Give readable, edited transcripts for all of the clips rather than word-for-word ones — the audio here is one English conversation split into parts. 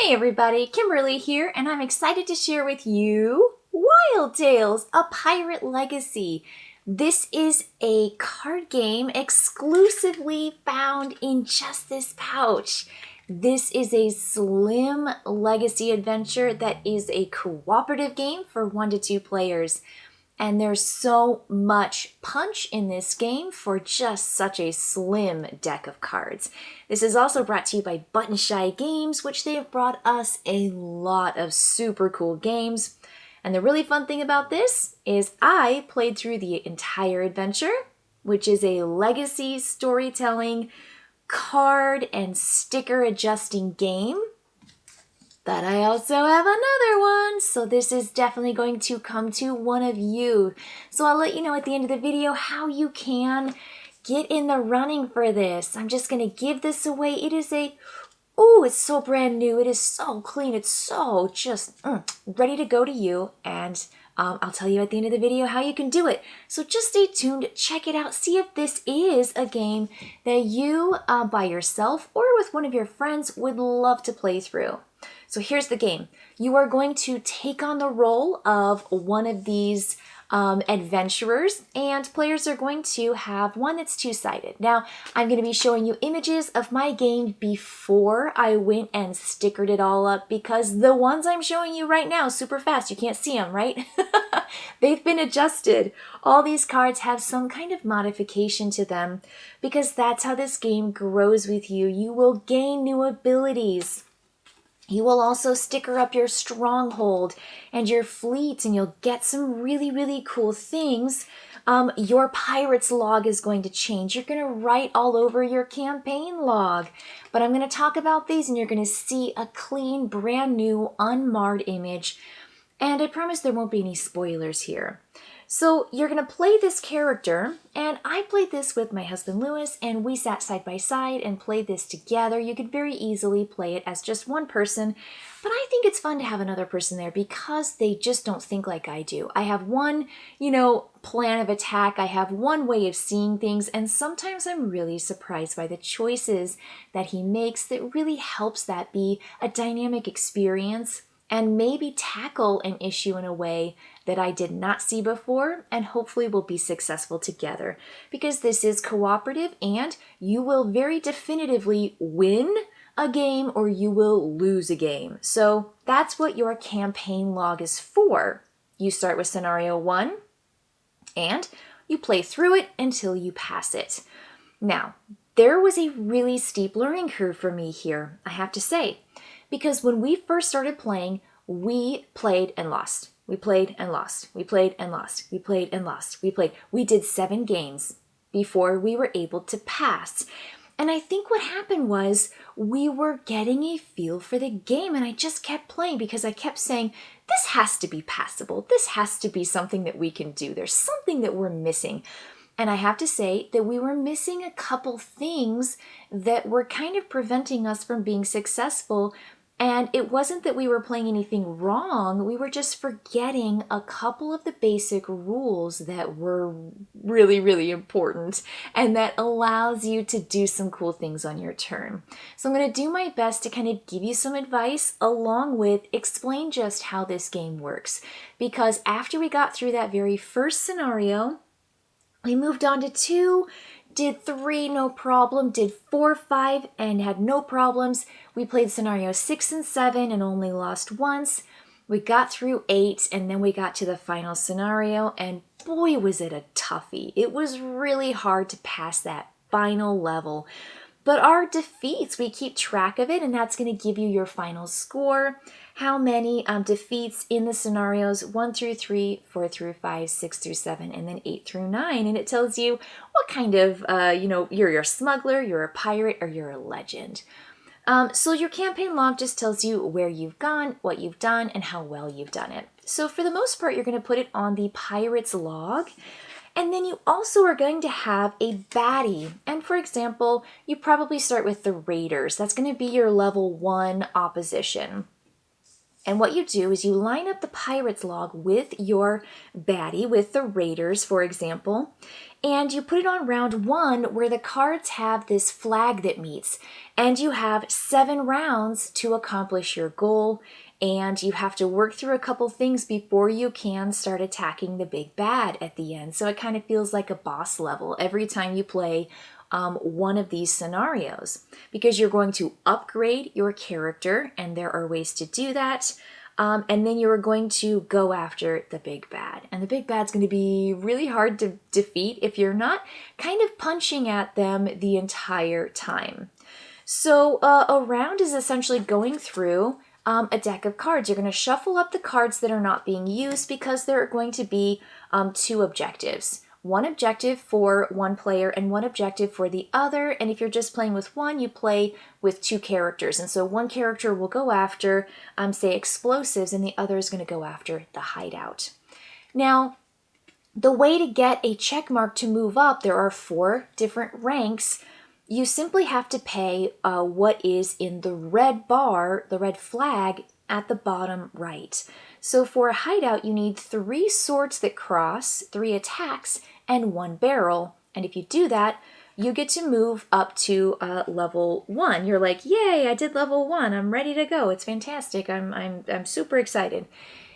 Hey everybody, Kimberly here, and I'm excited to share with you Wildtails, a Pirate Legacy. This is a card game exclusively found in just this pouch. This is a slim legacy adventure that is a cooperative game for 1 to 2 players. And there's so much punch in this game for just such a slim deck of cards. This is also brought to you by Button Shy Games, which they've brought us a lot of super cool games. And the really fun thing about this is I played through the entire adventure, which is a legacy storytelling card and sticker adjusting game. But I also have another one, so this is definitely going to come to one of you. So I'll let you know at the end of the video how you can get in the running for this. I'm just going to give this away. It is it's so brand new. It is so clean. It's so just ready to go to you. And I'll tell you at the end of the video how you can do it. So just stay tuned, check it out, see if this is a game that you by yourself or with one of your friends would love to play through. So here's the game. You are going to take on the role of one of these adventurers, and players are going to have one that's two-sided. Now, I'm going to be showing you images of my game before I went and stickered it all up, because the ones I'm showing you right now, super fast, you can't see them, right? They've been adjusted. All these cards have some kind of modification to them, because that's how this game grows with you. You will gain new abilities. You will also sticker up your stronghold and your fleet, and you'll get some really, really cool things. Your pirate's log is going to change. You're going to write all over your campaign log. But I'm going to talk about these, and you're going to see a clean, brand new, unmarred image. And I promise there won't be any spoilers here. So you're going to play this character, and I played this with my husband Lewis, and we sat side by side and played this together. You could very easily play it as just one person, but I think it's fun to have another person there because they just don't think like I do. I have one, plan of attack. I have one way of seeing things, and sometimes I'm really surprised by the choices that he makes that really helps that be a dynamic experience and maybe tackle an issue in a way that I did not see before, and hopefully we'll be successful together. Because this is cooperative, and you will very definitively win a game or you will lose a game. So that's what your campaign log is for. You start with scenario 1, and you play through it until you pass it. Now, there was a really steep learning curve for me here, I have to say. Because when we first started playing, we played and lost. We played and lost. We played and lost. We played and lost. We did 7 games before we were able to pass. And I think what happened was we were getting a feel for the game, and I just kept playing because I kept saying, this has to be passable. This has to be something that we can do. There's something that we're missing. And I have to say that we were missing a couple things that were kind of preventing us from being successful. And it wasn't that we were playing anything wrong, we were just forgetting a couple of the basic rules that were really, really important and that allows you to do some cool things on your turn. So I'm going to do my best to kind of give you some advice along with explain just how this game works. Because after we got through that very first scenario, we moved on to 2, did 3, no problem, did 4, 5, and had no problems. We played scenario 6 and 7 and only lost once. We got through 8, and then we got to the final scenario, and boy, was it a toughie. It was really hard to pass that final level. But our defeats, we keep track of it, and that's going to give you your final score. How many defeats in the scenarios 1 through 3, 4 through 5, 6 through 7, and then 8 through 9. And it tells you what kind of, you're a smuggler, you're a pirate, or you're a legend. So your campaign log just tells you where you've gone, what you've done, and how well you've done it. So for the most part, you're going to put it on the pirate's log. And then you also are going to have a baddie. And for example, you probably start with the raiders. That's going to be your level 1 opposition. And what you do is you line up the pirate's log with your baddie, with the raiders, for example, And you put it on round 1 where the cards have this flag that meets. And you have 7 rounds to accomplish your goal. And you have to work through a couple things before you can start attacking the big bad at the end. So it kind of feels like a boss level every time you play one of these scenarios, because you're going to upgrade your character, and there are ways to do that. And then you're going to go after the big bad. And the big bad's going to be really hard to defeat if you're not kind of punching at them the entire time. So a round is essentially going through a deck of cards. You're going to shuffle up the cards that are not being used because there are going to be 2 objectives. One objective for one player and one objective for the other. And if you're just playing with one, you play with 2 characters. And so one character will go after, say, explosives, and the other is going to go after the hideout. Now, the way to get a check mark to move up, there are 4 different ranks. You simply have to pay what is in the red bar, the red flag at the bottom right. So for a hideout, you need 3 swords that cross, 3 attacks, and 1 barrel. And if you do that, you get to move up to level 1. You're like, yay, I did level 1. I'm ready to go. It's fantastic. I'm super excited.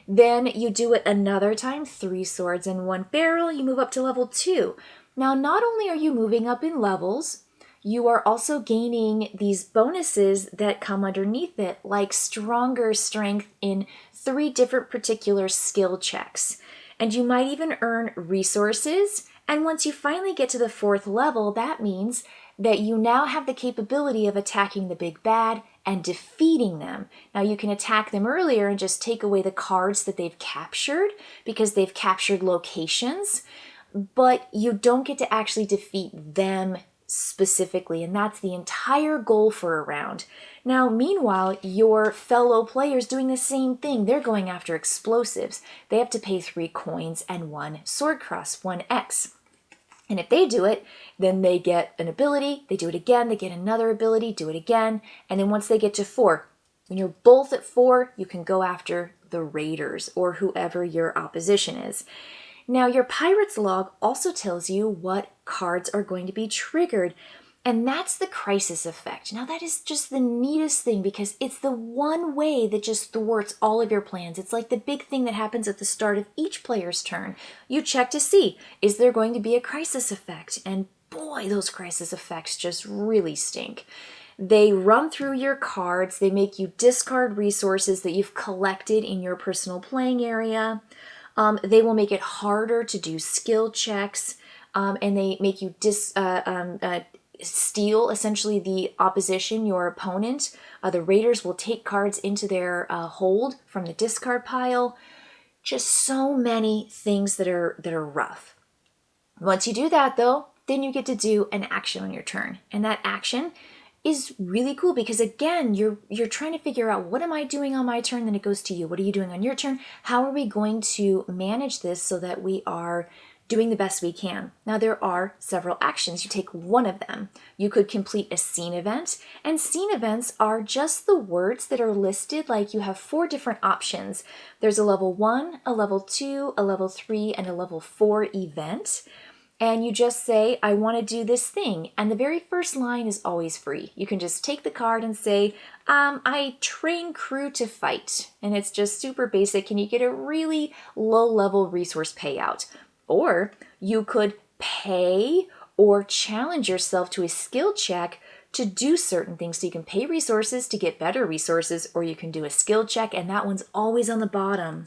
Then you do it another time, 3 swords and 1 barrel. You move up to level 2. Now, not only are you moving up in levels, you are also gaining these bonuses that come underneath it, like stronger strength in 3 different particular skill checks. And you might even earn resources. And once you finally get to the 4th level, that means that you now have the capability of attacking the big bad and defeating them. Now, you can attack them earlier and just take away the cards that they've captured because they've captured locations, but you don't get to actually defeat them specifically, and that's the entire goal for a round. Now, meanwhile, your fellow players doing the same thing. They're going after explosives. They have to pay 3 coins and 1 sword cross, 1 X. And if they do it, then they get an ability, they do it again, they get another ability, do it again, and then once they get to 4, when you're both at 4, you can go after the raiders or whoever your opposition is. Now, your pirate's log also tells you what cards are going to be triggered, and that's the crisis effect. Now, that is just the neatest thing because it's the one way that just thwarts all of your plans. It's like the big thing that happens at the start of each player's turn. You check to see, is there going to be a crisis effect? And boy, those crisis effects just really stink. They run through your cards. They make you discard resources that you've collected in your personal playing area. They will make it harder to do skill checks, and they make you steal essentially the opposition, your opponent. The raiders will take cards into their hold from the discard pile. Just so many things that are rough. Once you do that, though, then you get to do an action on your turn, and that action is really cool because, again, you're trying to figure out, what am I doing on my turn? Then it goes to you. What are you doing on your turn? How are we going to manage this so that we are doing the best we can? Now, there are several actions. You take one of them. You could complete a scene event, and scene events are just the words that are listed. Like, you have 4 different options. There's a level 1, a level 2, a level 3, and a level 4 event. And you just say, I want to do this thing. And the very first line is always free. You can just take the card and say, I train crew to fight. And it's just super basic, and you get a really low-level resource payout. Or you could pay or challenge yourself to a skill check to do certain things. So you can pay resources to get better resources, or you can do a skill check, and that one's always on the bottom.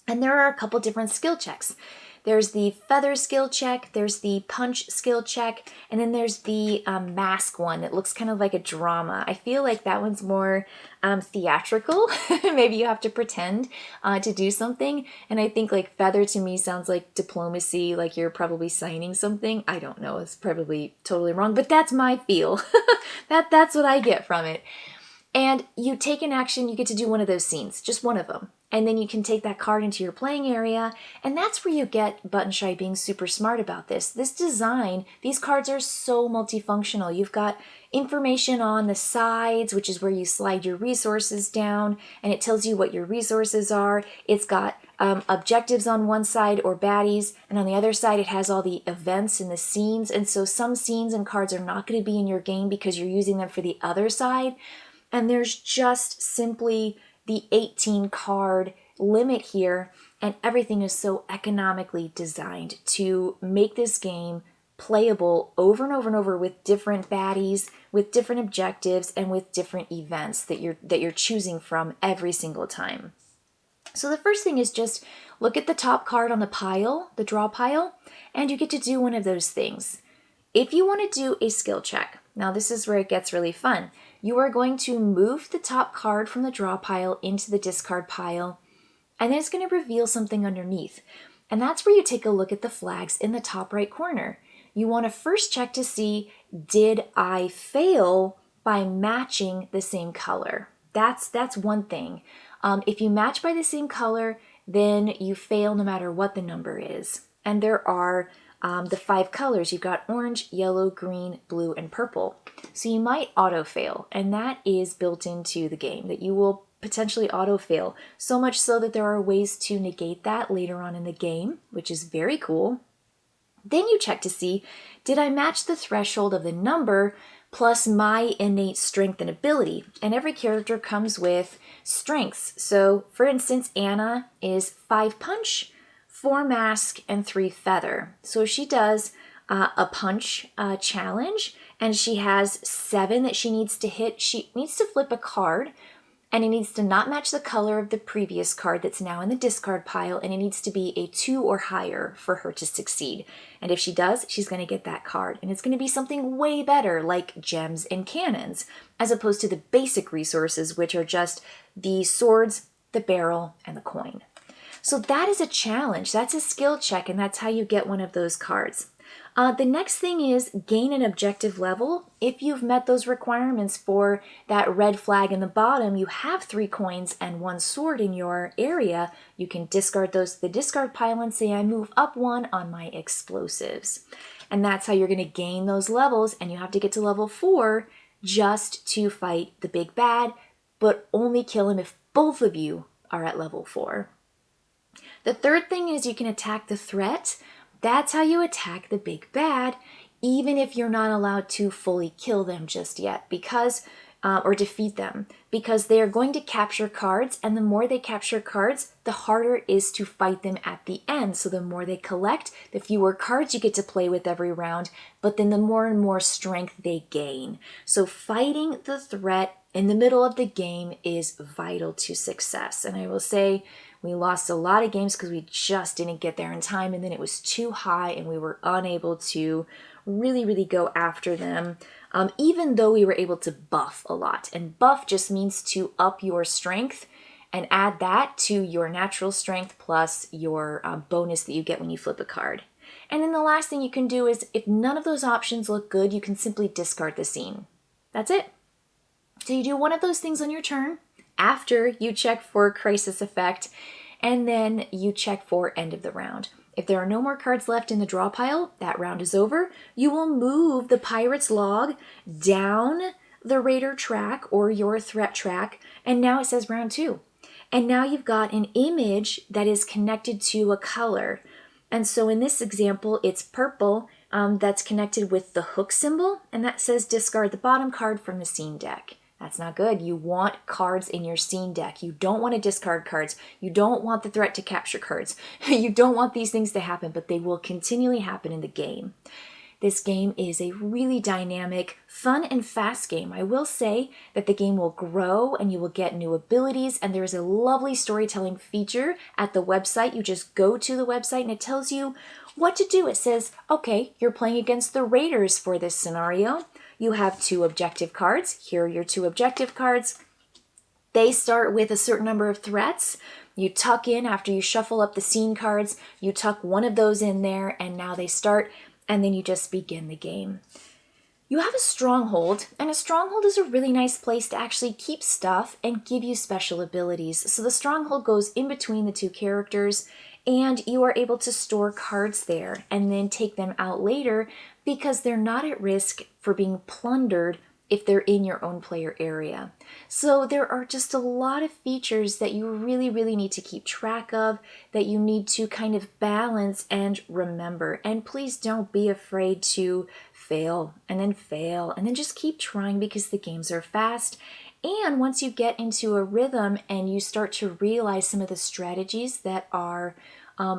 And there are a couple different skill checks. There's the feather skill check, there's the punch skill check, and then there's the mask one that looks kind of like a drama. I feel like that one's more theatrical. Maybe you have to pretend to do something. And I think like feather to me sounds like diplomacy, like you're probably signing something. I don't know, it's probably totally wrong, but that's my feel. That's what I get from it. And you take an action, you get to do one of those scenes, just one of them. And then you can take that card into your playing area, and that's where you get Button Shy being super smart about this. This design, these cards are so multifunctional. You've got information on the sides, which is where you slide your resources down, and it tells you what your resources are. It's got objectives on one side or baddies, and on the other side it has all the events and the scenes. And so some scenes and cards are not going to be in your game because you're using them for the other side. And there's just simply the 18 card limit here, and everything is so economically designed to make this game playable over and over and over with different baddies, with different objectives, and with different events that you're choosing from every single time. So the first thing is just look at the top card on the pile, the draw pile, and you get to do one of those things. If you want to do a skill check, now this is where it gets really fun. You are going to move the top card from the draw pile into the discard pile, and then it's going to reveal something underneath. And that's where you take a look at the flags in the top right corner. You want to first check to see, did I fail by matching the same color? That's one thing. If you match by the same color, then you fail no matter what the number is. And there are the 5 colors. You've got orange, yellow, green, blue, and purple. So you might auto-fail, and that is built into the game, that you will potentially auto-fail, so much so that there are ways to negate that later on in the game, which is very cool. Then you check to see, did I match the threshold of the number plus my innate strength and ability? And every character comes with strengths. So for instance, Anna is 5 punch, 4 mask, and 3 feather. So she does a punch challenge, and she has 7 that she needs to hit. She needs to flip a card, and it needs to not match the color of the previous card that's now in the discard pile, and it needs to be a 2 or higher for her to succeed. And if she does, she's going to get that card. And it's going to be something way better, like gems and cannons, as opposed to the basic resources, which are just the swords, the barrel, and the coin. So that is a challenge. That's a skill check, and that's how you get one of those cards. The next thing is gain an objective level. If you've met those requirements for that red flag in the bottom, you have 3 coins and 1 sword in your area, you can discard those to the discard pile and say, I move up 1 on my explosives. And that's how you're going to gain those levels, and you have to get to level 4 just to fight the big bad, but only kill him if both of you are at level 4. The third thing is you can attack the threat. That's how you attack the big bad, even if you're not allowed to fully kill them just yet, because or defeat them, because they are going to capture cards, and the more they capture cards, the harder it is to fight them at the end. So the more they collect, the fewer cards you get to play with every round, but then the more and more strength they gain. So fighting the threat in the middle of the game is vital to success. And I will say, we lost a lot of games because we just didn't get there in time, and then it was too high and we were unable to really go after them, even though we were able to buff a lot. And buff just means to up your strength and add that to your natural strength plus your bonus that you get when you flip a card. And then the last thing you can do is, if none of those options look good, you can simply discard the scene. That's it. So you do one of those things on your turn, after you check for crisis effect, and then you check for end of the round. If there are no more cards left in the draw pile, that round is over. You will move the pirate's log down the raider track or your threat track, and now it says round 2. And now you've got an image that is connected to a color. And so in this example, it's purple that's connected with the hook symbol, and that says discard the bottom card from the scene deck. That's not good. You want cards in your scene deck. You don't want to discard cards. You don't want the threat to capture cards. You don't want these things to happen, but they will continually happen in the game. This game is a really dynamic, fun, and fast game. I will say that the game will grow and you will get new abilities, and there is a lovely storytelling feature at the website. You just go to the website and it tells you what to do. It says, okay, you're playing against the Raiders for this scenario. You have 2 objective cards. Here are your 2 objective cards. They start with a certain number of threats. You tuck in, after you shuffle up the scene cards, you tuck one of those in there, and now they start, and then you just begin the game. You have a stronghold, and a stronghold is a really nice place to actually keep stuff and give you special abilities. So the stronghold goes in between the 2 characters, and you are able to store cards there and then take them out later because they're not at risk for being plundered if they're in your own player area. So there are just a lot of features that you really, really need to keep track of, that you need to kind of balance and remember. And please don't be afraid to fail and then just keep trying, because the games are fast. And once you get into a rhythm and you start to realize some of the strategies that are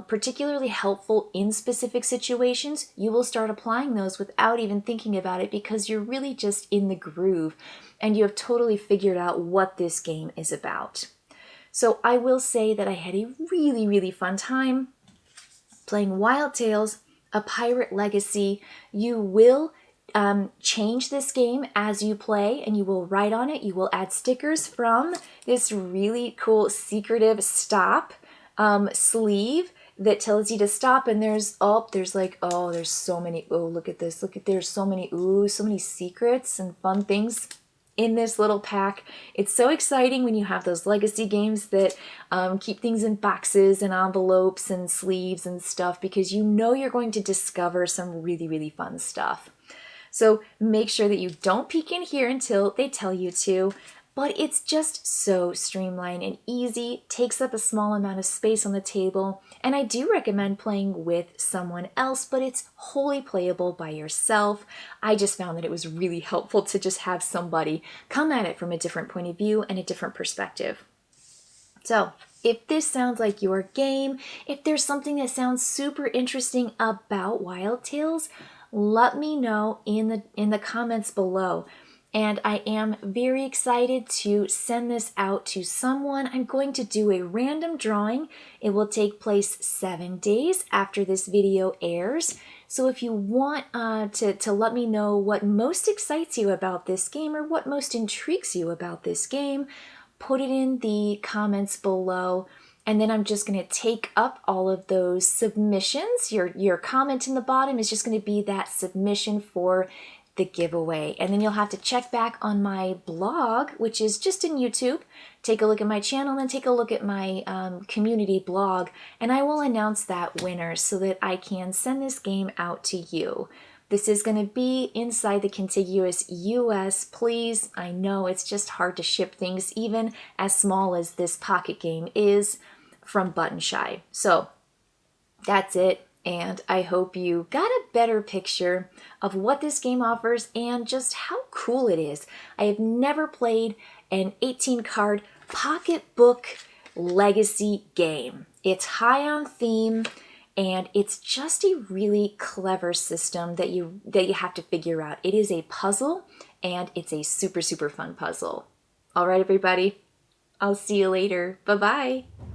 particularly helpful in specific situations, you will start applying those without even thinking about it, because you're really just in the groove and you have totally figured out what this game is about. So I will say that I had a really, really fun time playing Wildtails, a pirate legacy. You will change this game as you play, and you will write on it. You will add stickers from this really cool secretive stop sleeve that tells you to stop, and there's so many, look at this, there's so many secrets and fun things in this little pack. It's so exciting when you have those legacy games that keep things in boxes and envelopes and sleeves and stuff, because you know you're going to discover some really, really fun stuff. So make sure that you don't peek in here until they tell you to. But it's just so streamlined and easy, takes up a small amount of space on the table, and I do recommend playing with someone else, but it's wholly playable by yourself. I just found that it was really helpful to just have somebody come at it from a different point of view and a different perspective. So if this sounds like your game, if there's something that sounds super interesting about Wildtails, let me know in the comments below. And I am very excited to send this out to someone. I'm going to do a random drawing. It will take place 7 days after this video airs. So if you want to let me know what most excites you about this game, or what most intrigues you about this game, put it in the comments below. And then I'm just going to take up all of those submissions. Your comment in the bottom is just going to be that submission for the giveaway. And then you'll have to check back on my blog, which is just in YouTube. Take a look at my channel and take a look at my community blog, and I will announce that winner so that I can send this game out to you. This is going to be inside the contiguous US. Please, I know it's just hard to ship things even as small as this pocket game is from Button Shy. So that's it. And I hope you got a better picture of what this game offers and just how cool it is. I have never played an 18-card pocketbook legacy game. It's high on theme, and it's just a really clever system that you have to figure out. It is a puzzle, and it's a super, super fun puzzle. All right, everybody. I'll see you later. Bye-bye.